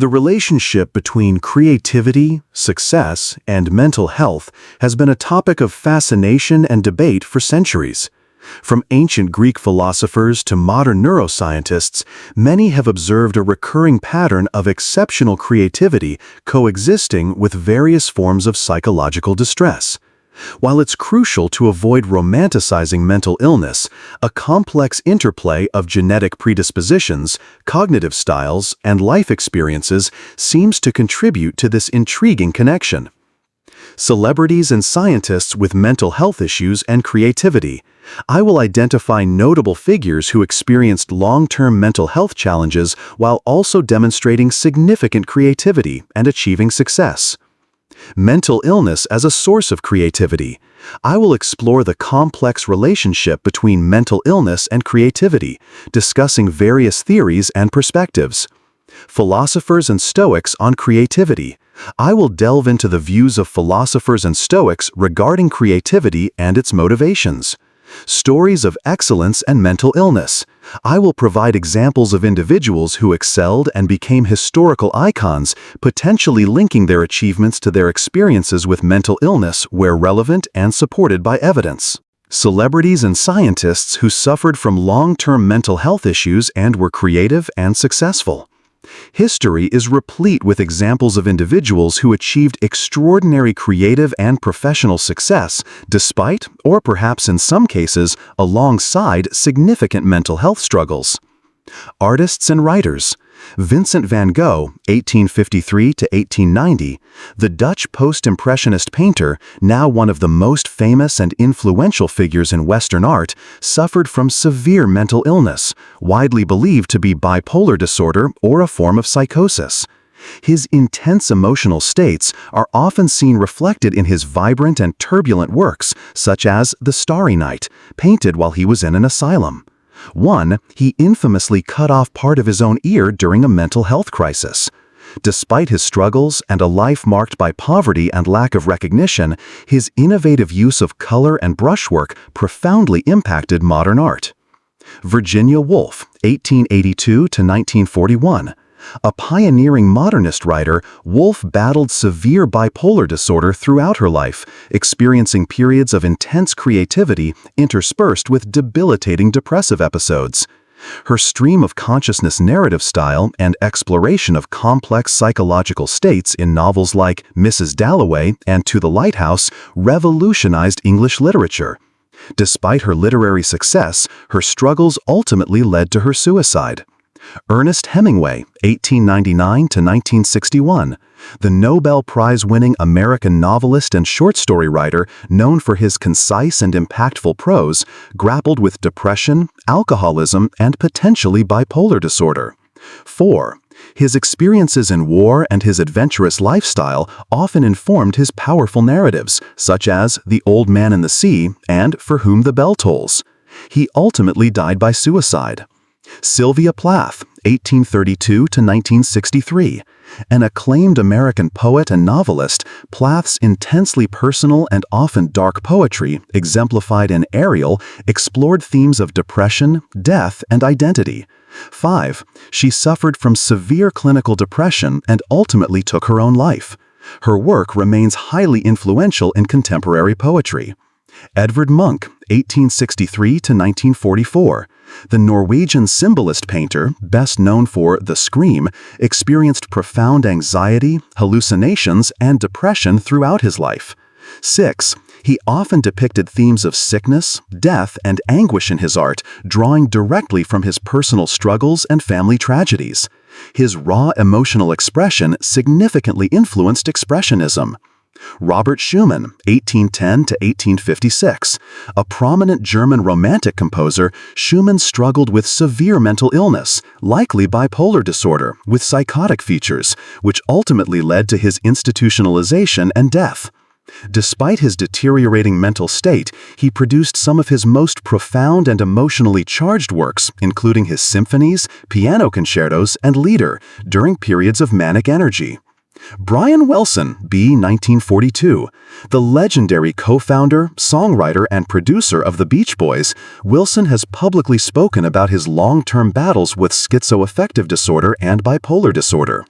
The relationship between creativity, success, and mental health has been a topic of fascination and debate for centuries. From ancient Greek philosophers to modern neuroscientists, many have observed a recurring pattern of exceptional creativity coexisting with various forms of psychological distress. While it's crucial to avoid romanticizing mental illness, a complex interplay of genetic predispositions, cognitive styles, and life experiences seems to contribute to this intriguing connection. Celebrities and scientists with mental health issues and creativity. I will identify notable figures who experienced long-term mental health challenges while also demonstrating significant creativity and achieving success. Mental illness as a source of creativity. I will explore the complex relationship between mental illness and creativity, discussing various theories and perspectives. Philosophers and Stoics on creativity. I will delve into the views of philosophers and Stoics regarding creativity and its motivations. Stories of excellence and mental illness. I will provide examples of individuals who excelled and became historical icons, potentially linking their achievements to their experiences with mental illness where relevant and supported by evidence. Celebrities and scientists who suffered from long-term mental health issues and were creative and successful. History is replete with examples of individuals who achieved extraordinary creative and professional success despite, or perhaps in some cases, alongside significant mental health struggles. Artists and writers. Vincent van Gogh, 1853 to 1890, the Dutch post-impressionist painter, now one of the most famous and influential figures in Western art, suffered from severe mental illness, widely believed to be bipolar disorder or a form of psychosis. His intense emotional states are often seen reflected in his vibrant and turbulent works, such as The Starry Night, painted while he was in an asylum. He infamously cut off part of his own ear during a mental health crisis. Despite his struggles and a life marked by poverty and lack of recognition, his innovative use of color and brushwork profoundly impacted modern art. Virginia Woolf, 1882 to 1941. A pioneering modernist writer, Woolf battled severe bipolar disorder throughout her life, experiencing periods of intense creativity interspersed with debilitating depressive episodes. Her stream of consciousness narrative style and exploration of complex psychological states in novels like Mrs. Dalloway and To the Lighthouse revolutionized English literature. Despite her literary success, her struggles ultimately led to her suicide. Ernest Hemingway, 1899 to 1961, the Nobel Prize-winning American novelist and short story writer known for his concise and impactful prose, grappled with depression, alcoholism, and potentially bipolar disorder. His experiences in war and his adventurous lifestyle often informed his powerful narratives, such as The Old Man and the Sea and For Whom the Bell Tolls. He ultimately died by suicide. Sylvia Plath, 1832 to 1963. An acclaimed American poet and novelist, Plath's intensely personal and often dark poetry, exemplified in Ariel, explored themes of depression, death, and identity. She suffered from severe clinical depression and ultimately took her own life. Her work remains highly influential in contemporary poetry. Edvard Munch, 1863 to 1944. The Norwegian symbolist painter, best known for The Scream, experienced profound anxiety, hallucinations, and depression throughout his life. He often depicted themes of sickness, death, and anguish in his art, drawing directly from his personal struggles and family tragedies. His raw emotional expression significantly influenced Expressionism. Robert Schumann, 1810 to 1856. A prominent German Romantic composer, Schumann struggled with severe mental illness, likely bipolar disorder, with psychotic features, which ultimately led to his institutionalization and death. Despite his deteriorating mental state, he produced some of his most profound and emotionally charged works, including his symphonies, piano concertos, and lieder, during periods of manic energy. Brian Wilson, b. 1942. The legendary co-founder, songwriter, and producer of the Beach Boys, Wilson has publicly spoken about his long-term battles with schizoaffective disorder and bipolar disorder.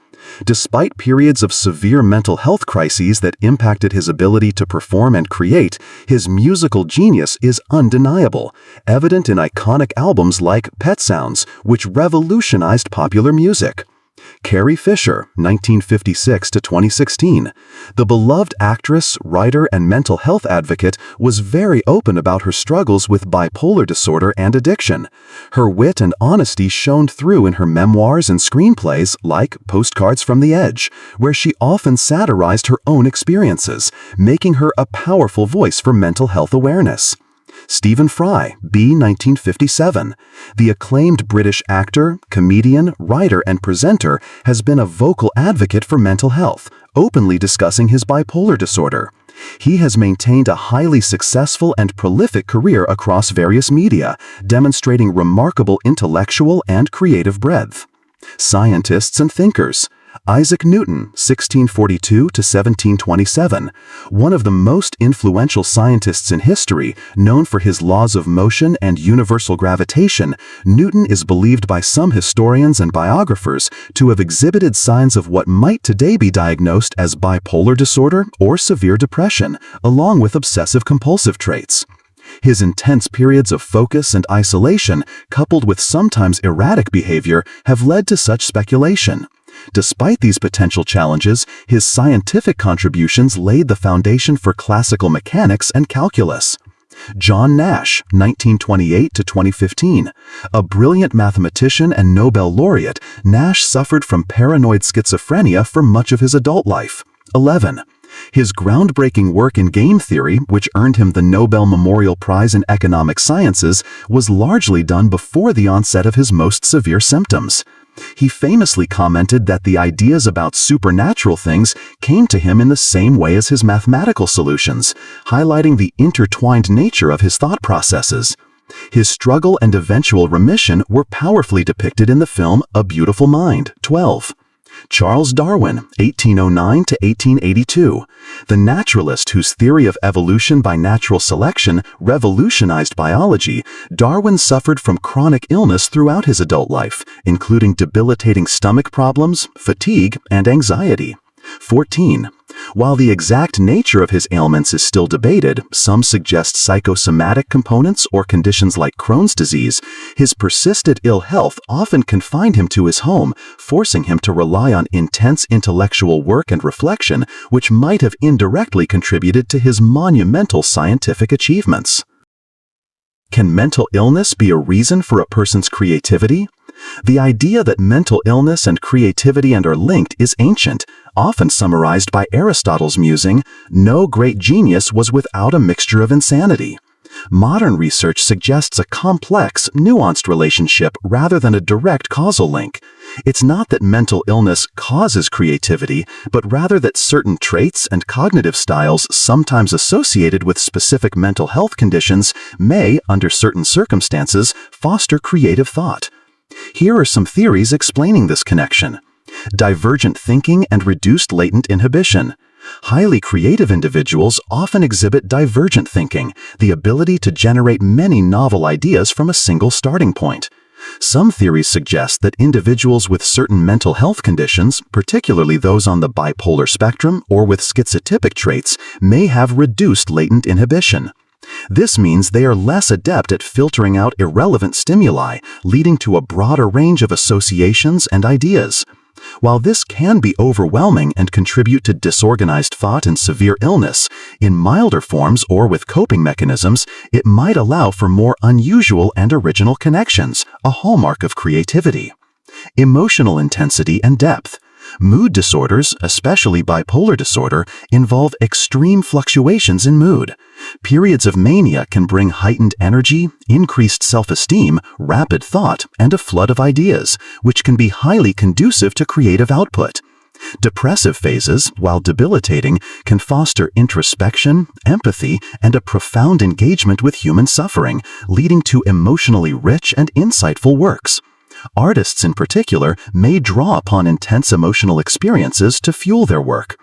Despite periods of severe mental health crises that impacted his ability to perform and create, his musical genius is undeniable, evident in iconic albums like Pet Sounds, which revolutionized popular music. Carrie Fisher, 1956 to 2016. The beloved actress, writer, and mental health advocate was very open about her struggles with bipolar disorder and addiction. Her wit and honesty shone through in her memoirs and screenplays like Postcards from the Edge, where she often satirized her own experiences, making her a powerful voice for mental health awareness. Stephen Fry, B. 1957. The acclaimed British actor, comedian, writer, and presenter has been a vocal advocate for mental health, openly discussing his bipolar disorder. He has maintained a highly successful and prolific career across various media, demonstrating remarkable intellectual and creative breadth. Scientists and thinkers. Isaac Newton, 1642 to 1727, one of the most influential scientists in history, known for his laws of motion and universal gravitation, Newton is believed by some historians and biographers to have exhibited signs of what might today be diagnosed as bipolar disorder or severe depression, along with obsessive-compulsive traits. His intense periods of focus and isolation, coupled with sometimes erratic behavior, have led to such speculation. Despite these potential challenges, his scientific contributions laid the foundation for classical mechanics and calculus. John Nash, 1928 to 2015. A brilliant mathematician and Nobel laureate, Nash suffered from paranoid schizophrenia for much of his adult life. 11. His groundbreaking work in game theory, which earned him the Nobel Memorial Prize in Economic Sciences, was largely done before the onset of his most severe symptoms. He famously commented that the ideas about supernatural things came to him in the same way as his mathematical solutions, highlighting the intertwined nature of his thought processes. His struggle and eventual remission were powerfully depicted in the film A Beautiful Mind, 12. Charles Darwin, 1809 to 1882. The naturalist whose theory of evolution by natural selection revolutionized biology, Darwin suffered from chronic illness throughout his adult life, including debilitating stomach problems, fatigue, and anxiety. 14. While the exact nature of his ailments is still debated, some suggest psychosomatic components or conditions like Crohn's disease, his persistent ill health often confined him to his home, forcing him to rely on intense intellectual work and reflection, which might have indirectly contributed to his monumental scientific achievements. Can mental illness be a reason for a person's creativity? The idea that mental illness and creativity are linked is ancient, often summarized by Aristotle's musing, "No great genius was without a mixture of insanity." Modern research suggests a complex, nuanced relationship rather than a direct causal link. It's not that mental illness causes creativity, but rather that certain traits and cognitive styles sometimes associated with specific mental health conditions may, under certain circumstances, foster creative thought. Here are some theories explaining this connection. Divergent thinking and reduced latent inhibition. Highly creative individuals often exhibit divergent thinking, the ability to generate many novel ideas from a single starting point. Some theories suggest that individuals with certain mental health conditions, particularly those on the bipolar spectrum or with schizotypic traits, may have reduced latent inhibition. This means they are less adept at filtering out irrelevant stimuli, leading to a broader range of associations and ideas. While this can be overwhelming and contribute to disorganized thought and severe illness, in milder forms or with coping mechanisms, it might allow for more unusual and original connections, a hallmark of creativity. Emotional intensity and depth. Mood disorders, especially bipolar disorder, involve extreme fluctuations in mood. Periods of mania can bring heightened energy, increased self-esteem, rapid thought, and a flood of ideas, which can be highly conducive to creative output. Depressive phases, while debilitating, can foster introspection, empathy, and a profound engagement with human suffering, leading to emotionally rich and insightful works. Artists in particular may draw upon intense emotional experiences to fuel their work.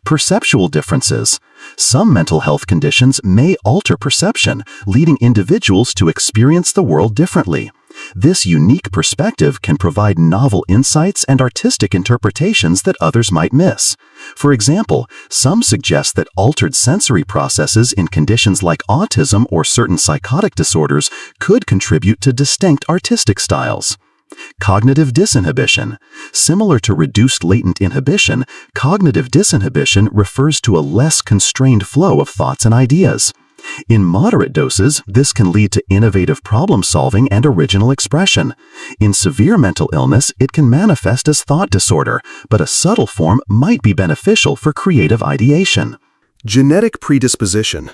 Perceptual differences. Some mental health conditions may alter perception, leading individuals to experience the world differently. This unique perspective can provide novel insights and artistic interpretations that others might miss. For example, some suggest that altered sensory processes in conditions like autism or certain psychotic disorders could contribute to distinct artistic styles. Cognitive disinhibition. Similar to reduced latent inhibition, cognitive disinhibition refers to a less constrained flow of thoughts and ideas. In moderate doses, this can lead to innovative problem-solving and original expression. In severe mental illness, it can manifest as thought disorder, but a subtle form might be beneficial for creative ideation. Genetic predisposition.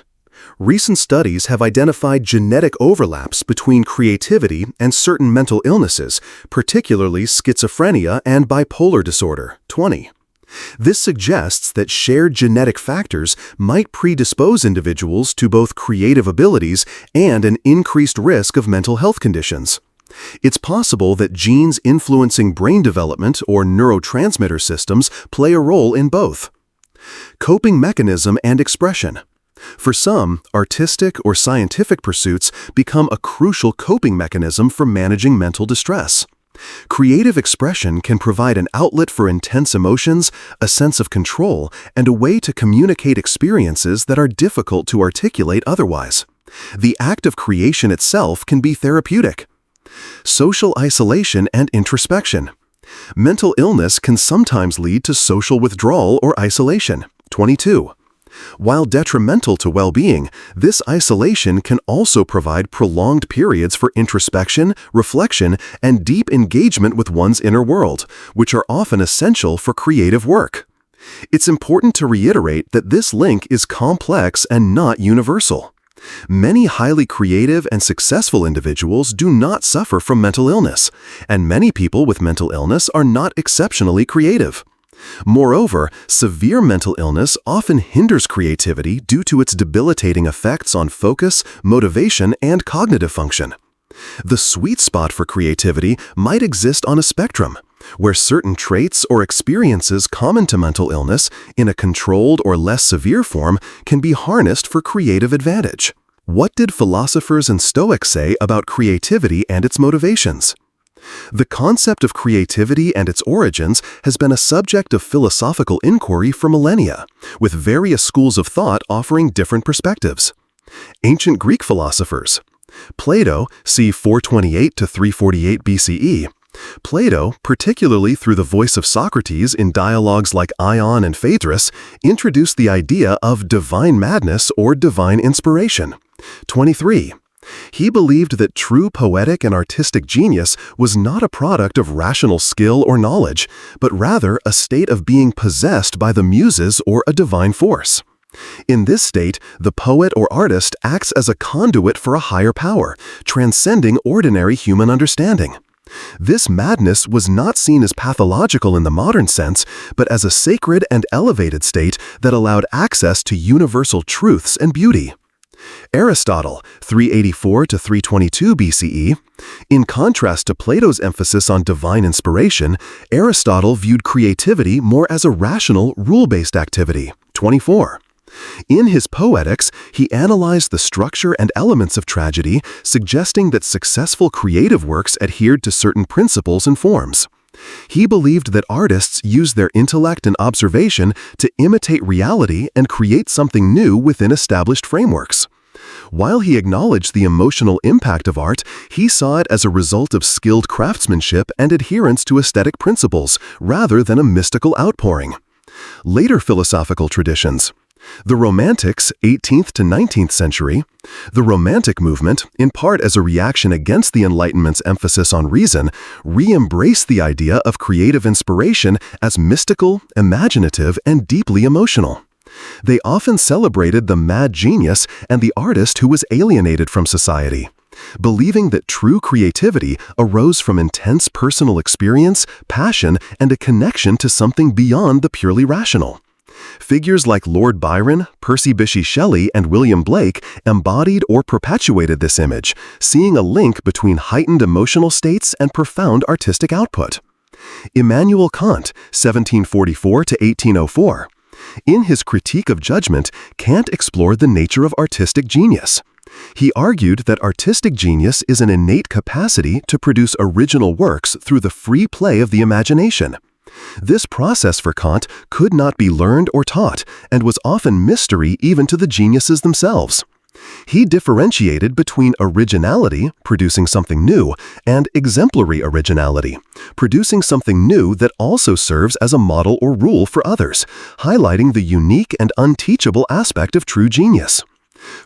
Recent studies have identified genetic overlaps between creativity and certain mental illnesses, particularly schizophrenia and bipolar disorder, 20. This suggests that shared genetic factors might predispose individuals to both creative abilities and an increased risk of mental health conditions. It's possible that genes influencing brain development or neurotransmitter systems play a role in both. Coping mechanism and expression. For some, artistic or scientific pursuits become a crucial coping mechanism for managing mental distress. Creative expression can provide an outlet for intense emotions, a sense of control, and a way to communicate experiences that are difficult to articulate otherwise. The act of creation itself can be therapeutic. Social isolation and introspection. Mental illness can sometimes lead to social withdrawal or isolation, 22. While detrimental to well-being, this isolation can also provide prolonged periods for introspection, reflection, and deep engagement with one's inner world, which are often essential for creative work. It's important to reiterate that this link is complex and not universal. Many highly creative and successful individuals do not suffer from mental illness, and many people with mental illness are not exceptionally creative. Moreover, severe mental illness often hinders creativity due to its debilitating effects on focus, motivation, and cognitive function. The sweet spot for creativity might exist on a spectrum, where certain traits or experiences common to mental illness, in a controlled or less severe form, can be harnessed for creative advantage. What did philosophers and Stoics say about creativity and its motivations? The concept of creativity and its origins has been a subject of philosophical inquiry for millennia, with various schools of thought offering different perspectives. Ancient Greek philosophers. Plato, c. 428 to 348 BCE. Plato, particularly through the voice of Socrates in dialogues like Ion and Phaedrus, introduced the idea of divine madness or divine inspiration. 23. He believed that true poetic and artistic genius was not a product of rational skill or knowledge, but rather a state of being possessed by the muses or a divine force. In this state, the poet or artist acts as a conduit for a higher power, transcending ordinary human understanding. This madness was not seen as pathological in the modern sense, but as a sacred and elevated state that allowed access to universal truths and beauty. Aristotle, 384 to 322 BCE. In contrast to Plato's emphasis on divine inspiration, Aristotle viewed creativity more as a rational, rule-based activity. 24. In his Poetics, he analyzed the structure and elements of tragedy, suggesting that successful creative works adhered to certain principles and forms. He believed that artists use their intellect and observation to imitate reality and create something new within established frameworks. While he acknowledged the emotional impact of art, he saw it as a result of skilled craftsmanship and adherence to aesthetic principles, rather than a mystical outpouring. Later philosophical traditions. The Romantics, 18th to 19th century. The Romantic movement, in part as a reaction against the Enlightenment's emphasis on reason, re-embraced the idea of creative inspiration as mystical, imaginative, and deeply emotional. They often celebrated the mad genius and the artist who was alienated from society, believing that true creativity arose from intense personal experience, passion, and a connection to something beyond the purely rational. Figures like Lord Byron, Percy Bysshe Shelley, and William Blake embodied or perpetuated this image, seeing a link between heightened emotional states and profound artistic output. Immanuel Kant, 1744 to 1804. In his Critique of Judgment, Kant explored the nature of artistic genius. He argued that artistic genius is an innate capacity to produce original works through the free play of the imagination. This process for Kant could not be learned or taught, and was often mystery even to the geniuses themselves. He differentiated between originality, producing something new, and exemplary originality, producing something new that also serves as a model or rule for others, highlighting the unique and unteachable aspect of true genius.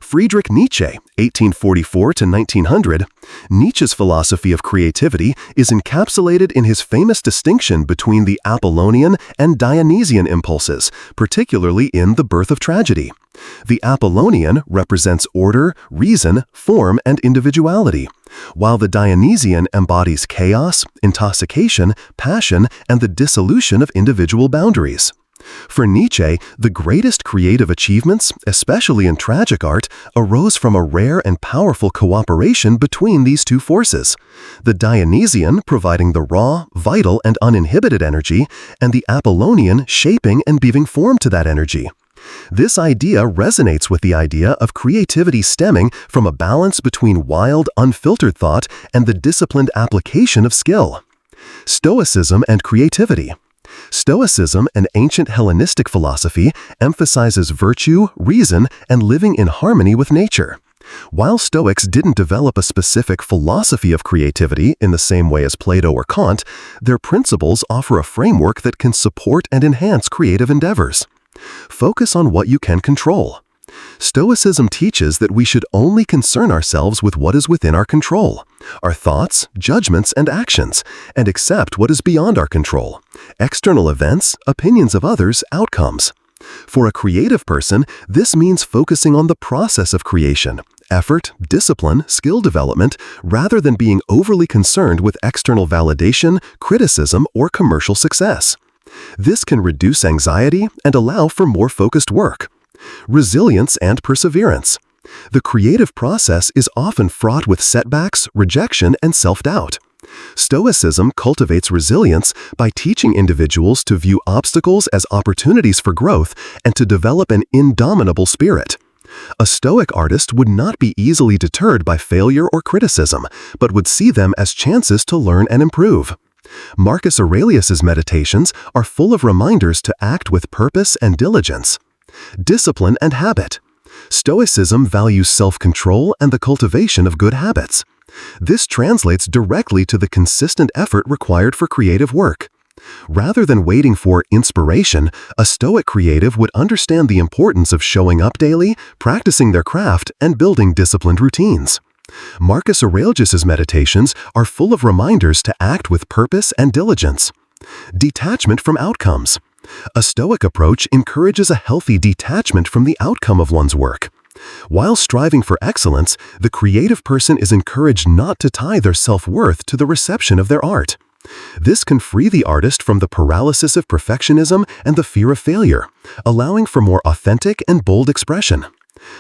Friedrich Nietzsche, 1844 to 1900, Nietzsche's philosophy of creativity is encapsulated in his famous distinction between the Apollonian and Dionysian impulses, particularly in The Birth of Tragedy. The Apollonian represents order, reason, form, and individuality, while the Dionysian embodies chaos, intoxication, passion, and the dissolution of individual boundaries. For Nietzsche, the greatest creative achievements, especially in tragic art, arose from a rare and powerful cooperation between these two forces, the Dionysian providing the raw, vital, and uninhibited energy, and the Apollonian shaping and giving form to that energy. This idea resonates with the idea of creativity stemming from a balance between wild, unfiltered thought and the disciplined application of skill. Stoicism and creativity. Stoicism, an ancient Hellenistic philosophy, emphasizes virtue, reason, and living in harmony with nature. While Stoics didn't develop a specific philosophy of creativity in the same way as Plato or Kant, their principles offer a framework that can support and enhance creative endeavors. Focus on what you can control. Stoicism teaches that we should only concern ourselves with what is within our control, our thoughts, judgments, and actions, and accept what is beyond our control, external events, opinions of others, outcomes. For a creative person, this means focusing on the process of creation, effort, discipline, skill development, rather than being overly concerned with external validation, criticism, or commercial success. This can reduce anxiety and allow for more focused work. Resilience and perseverance. The creative process is often fraught with setbacks, rejection, and self-doubt. Stoicism cultivates resilience by teaching individuals to view obstacles as opportunities for growth and to develop an indomitable spirit. A Stoic artist would not be easily deterred by failure or criticism, but would see them as chances to learn and improve. Marcus Aurelius's meditations are full of reminders to act with purpose and diligence. Discipline and habit. Stoicism values self-control and the cultivation of good habits. This translates directly to the consistent effort required for creative work. Rather than waiting for inspiration, a Stoic creative would understand the importance of showing up daily, practicing their craft, and building disciplined routines. Marcus Aurelius's meditations are full of reminders to act with purpose and diligence. Detachment from outcomes. A Stoic approach encourages a healthy detachment from the outcome of one's work. While striving for excellence, the creative person is encouraged not to tie their self-worth to the reception of their art. This can free the artist from the paralysis of perfectionism and the fear of failure, allowing for more authentic and bold expression.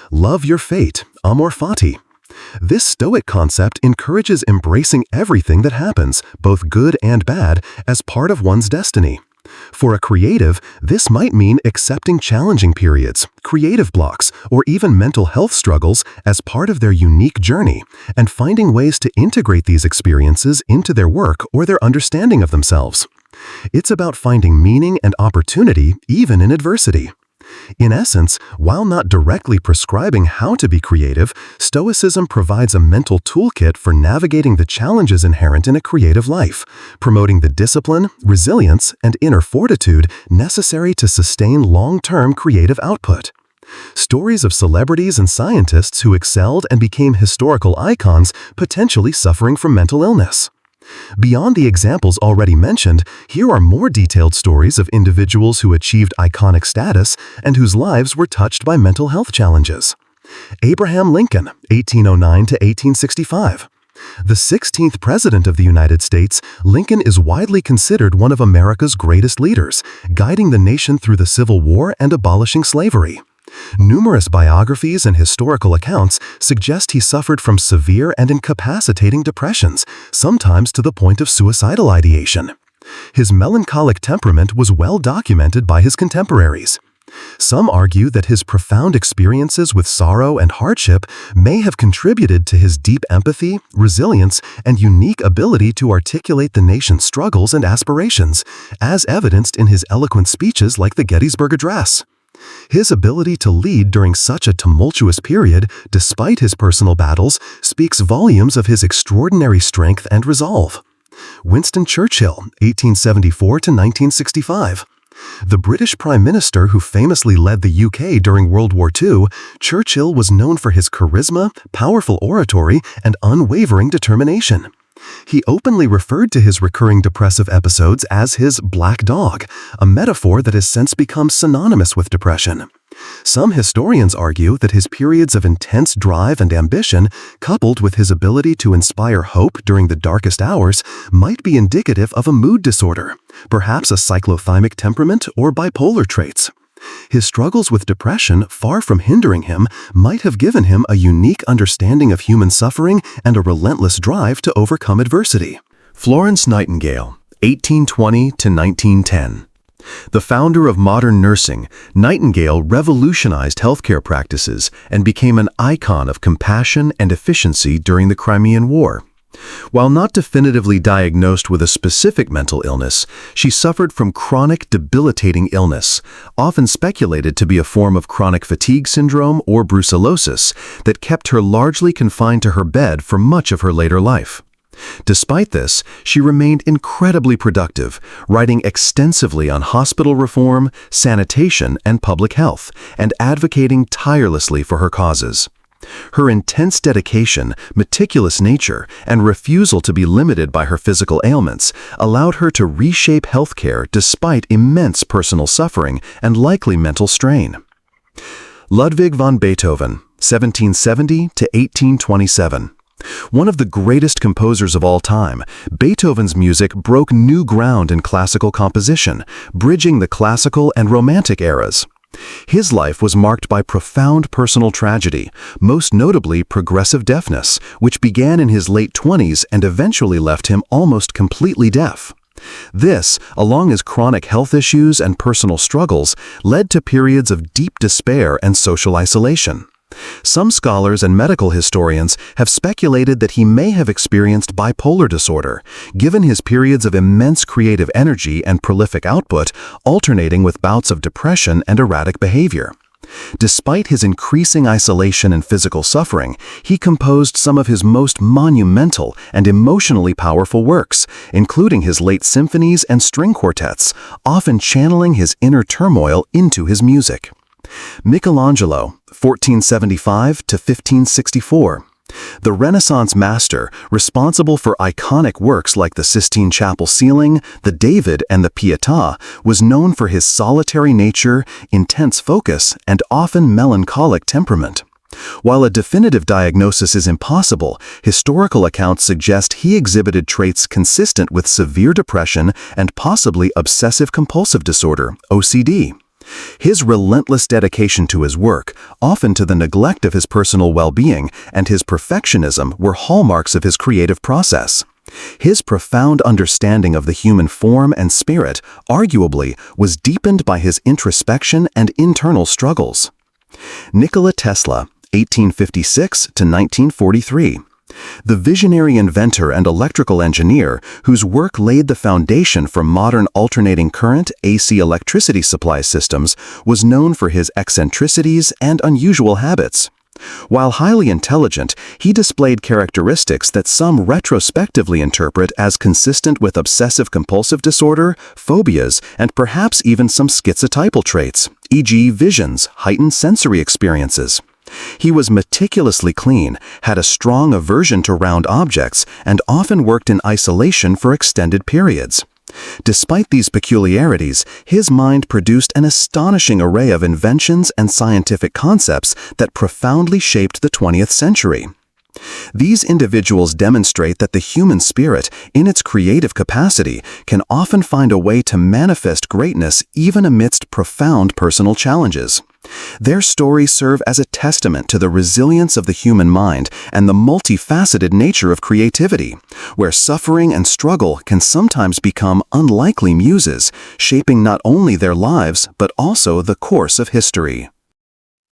Love your fate, amor fati. This Stoic concept encourages embracing everything that happens, both good and bad, as part of one's destiny. For a creative, this might mean accepting challenging periods, creative blocks, or even mental health struggles as part of their unique journey, and finding ways to integrate these experiences into their work or their understanding of themselves. It's about finding meaning and opportunity even in adversity. In essence, while not directly prescribing how to be creative, Stoicism provides a mental toolkit for navigating the challenges inherent in a creative life, promoting the discipline, resilience, and inner fortitude necessary to sustain long-term creative output. Stories of celebrities and scientists who excelled and became historical icons potentially suffering from mental illness. Beyond the examples already mentioned, here are more detailed stories of individuals who achieved iconic status and whose lives were touched by mental health challenges. Abraham Lincoln, 1809 to 1865. The 16th President of the United States, Lincoln is widely considered one of America's greatest leaders, guiding the nation through the Civil War and abolishing slavery. Numerous biographies and historical accounts suggest he suffered from severe and incapacitating depressions, sometimes to the point of suicidal ideation. His melancholic temperament was well documented by his contemporaries. Some argue that his profound experiences with sorrow and hardship may have contributed to his deep empathy, resilience, and unique ability to articulate the nation's struggles and aspirations, as evidenced in his eloquent speeches like the Gettysburg Address. His ability to lead during such a tumultuous period, despite his personal battles, speaks volumes of his extraordinary strength and resolve. Winston Churchill, 1874 to 1965. The British Prime Minister who famously led the UK during World War II, Churchill was known for his charisma, powerful oratory, and unwavering determination. He openly referred to his recurring depressive episodes as his black dog, a metaphor that has since become synonymous with depression. Some historians argue that his periods of intense drive and ambition, coupled with his ability to inspire hope during the darkest hours, might be indicative of a mood disorder, perhaps a cyclothymic temperament or bipolar traits. His struggles with depression, far from hindering him, might have given him a unique understanding of human suffering and a relentless drive to overcome adversity. Florence Nightingale, 1820 to 1910. The founder of modern nursing, Nightingale revolutionized healthcare practices and became an icon of compassion and efficiency during the Crimean War. While not definitively diagnosed with a specific mental illness, she suffered from chronic debilitating illness, often speculated to be a form of chronic fatigue syndrome or brucellosis, that kept her largely confined to her bed for much of her later life. Despite this, she remained incredibly productive, writing extensively on hospital reform, sanitation, and public health, and advocating tirelessly for her causes. Her intense dedication, meticulous nature, and refusal to be limited by her physical ailments allowed her to reshape healthcare despite immense personal suffering and likely mental strain. Ludwig van Beethoven, 1770 to 1827. One of the greatest composers of all time, Beethoven's music broke new ground in classical composition, bridging the classical and romantic eras. His life was marked by profound personal tragedy, most notably progressive deafness, which began in his late 20s and eventually left him almost completely deaf. This, along with chronic health issues and personal struggles, led to periods of deep despair and social isolation. Some scholars and medical historians have speculated that he may have experienced bipolar disorder, given his periods of immense creative energy and prolific output, alternating with bouts of depression and erratic behavior. Despite his increasing isolation and physical suffering, he composed some of his most monumental and emotionally powerful works, including his late symphonies and string quartets, often channeling his inner turmoil into his music. Michelangelo, 1475 to 1564. The Renaissance master, responsible for iconic works like the Sistine Chapel ceiling, the David, and the Pietà, was known for his solitary nature, intense focus, and often melancholic temperament. While a definitive diagnosis is impossible, historical accounts suggest he exhibited traits consistent with severe depression and possibly obsessive-compulsive disorder, OCD. His relentless dedication to his work, often to the neglect of his personal well-being, and his perfectionism were hallmarks of his creative process. His profound understanding of the human form and spirit, arguably, was deepened by his introspection and internal struggles. Nikola Tesla, 1856 to 1943. The visionary inventor and electrical engineer, whose work laid the foundation for modern alternating current AC electricity supply systems, was known for his eccentricities and unusual habits. While highly intelligent, he displayed characteristics that some retrospectively interpret as consistent with obsessive-compulsive disorder, phobias, and perhaps even some schizotypal traits, e.g. visions, heightened sensory experiences. He was meticulously clean, had a strong aversion to round objects, and often worked in isolation for extended periods. Despite these peculiarities, his mind produced an astonishing array of inventions and scientific concepts that profoundly shaped the 20th century. These individuals demonstrate that the human spirit, in its creative capacity, can often find a way to manifest greatness even amidst profound personal challenges. Their stories serve as a testament to the resilience of the human mind and the multifaceted nature of creativity, where suffering and struggle can sometimes become unlikely muses, shaping not only their lives but also the course of history.